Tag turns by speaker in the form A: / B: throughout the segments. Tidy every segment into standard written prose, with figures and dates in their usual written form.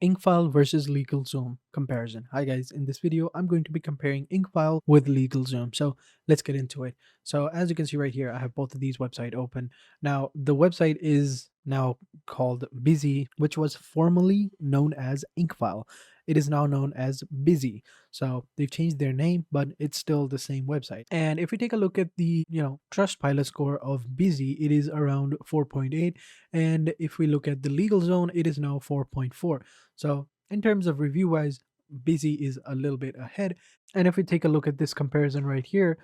A: Incfile versus Legalzoom comparison. Hi guys, in this video I'm going to be comparing Incfile with Legalzoom. So let's get into it. So as you can see right here, I have both of these website open. Now the website is now called Busy, which was formerly known as Incfile. It is now known as Busy. So they've changed their name, but it's still the same website. And if we take a look at the Trustpilot score of Busy, it is around 4.8. And if we look at the Legalzone, it is now 4.4. So in terms of review wise, Busy is a little bit ahead. And if we take a look at this comparison right here,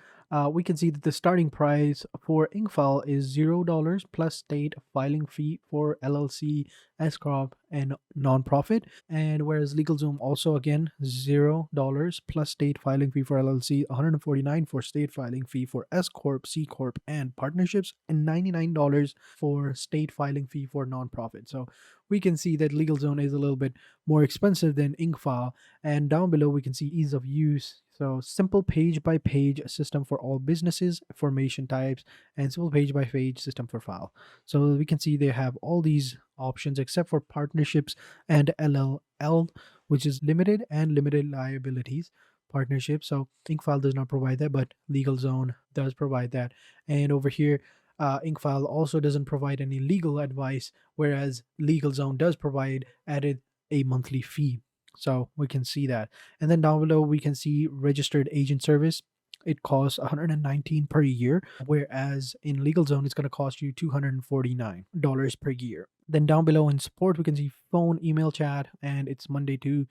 A: we can see that the starting price for Incfile is $0 plus state filing fee for LLC, S Corp, and nonprofit. And whereas LegalZoom also again $0 plus state filing fee for LLC, 149 for state filing fee for S Corp, C Corp, and partnerships, and $99 for state filing fee for nonprofit. So we can see that LegalZone is a little bit more expensive than Incfile. And down below, we can see ease of use. So simple page by page system for all businesses, formation types, and simple page by page system for file. So we can see they have all these options except for partnerships and LLL, which is limited and limited liabilities partnership. So Incfile does not provide that, but LegalZone does provide that. And over here, Incfile also doesn't provide any legal advice, whereas LegalZone does provide added a monthly fee. So we can see that. And then down below, we can see registered agent service. It costs 119 per year, whereas in LegalZone, it's going to cost you $249 per year. Then down below in support, we can see phone, email, chat, and it's Monday to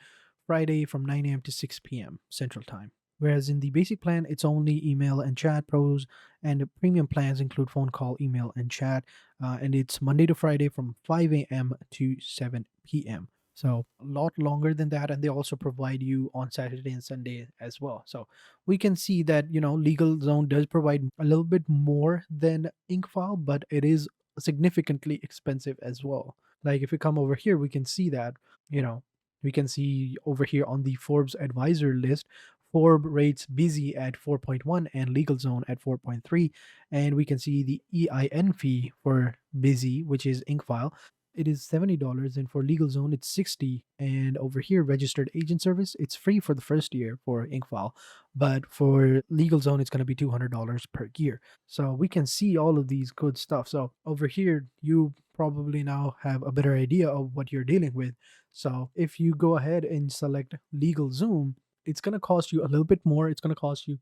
A: Friday from 9 a.m. to 6 p.m. Central Time. Whereas in the basic plan, it's only email and chat. Pros and the premium plans include phone call, email, and chat. And it's Monday to Friday from 5 a.m. to 7 p.m. So a lot longer than that. And they also provide you on Saturday and Sunday as well. So we can see that, LegalZone does provide a little bit more than Incfile, but it is significantly expensive as well. Like if we come over here, we can see that, you know, we can see over here on the Forbes advisor list, Forbes rates Busy at 4.1 and LegalZone at 4.3. And we can see the EIN fee for Busy, which is Incfile. It is $70, and for LegalZone, it's 60. And over here, registered agent service, it's free for the first year for Incfile, but for LegalZone, it's going to be $200 per year. So we can see all of these good stuff. So over here, you probably now have a better idea of what you're dealing with. So if you go ahead and select LegalZoom, it's going to cost you a little bit more. It's going to cost you,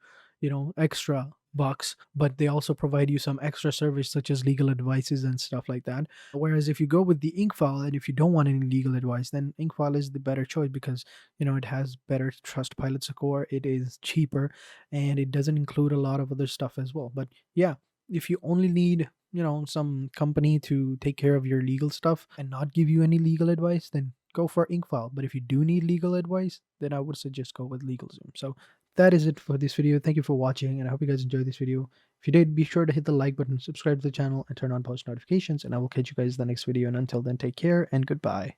A: extra bucks, but they also provide you some extra service such as legal advices and stuff like that. Whereas if you go with the Incfile and if you don't want any legal advice, then Incfile is the better choice because it has better Trustpilot score, it is cheaper, and it doesn't include a lot of other stuff as well. But yeah, if you only need some company to take care of your legal stuff and not give you any legal advice, then go for Incfile. But if you do need legal advice, then I would suggest go with LegalZoom. So that is it for this video. Thank you for watching, and I hope you guys enjoyed this video. If you did, be sure to hit the like button, subscribe to the channel, and turn on post notifications, and I will catch you guys in the next video. And until then, take care and goodbye.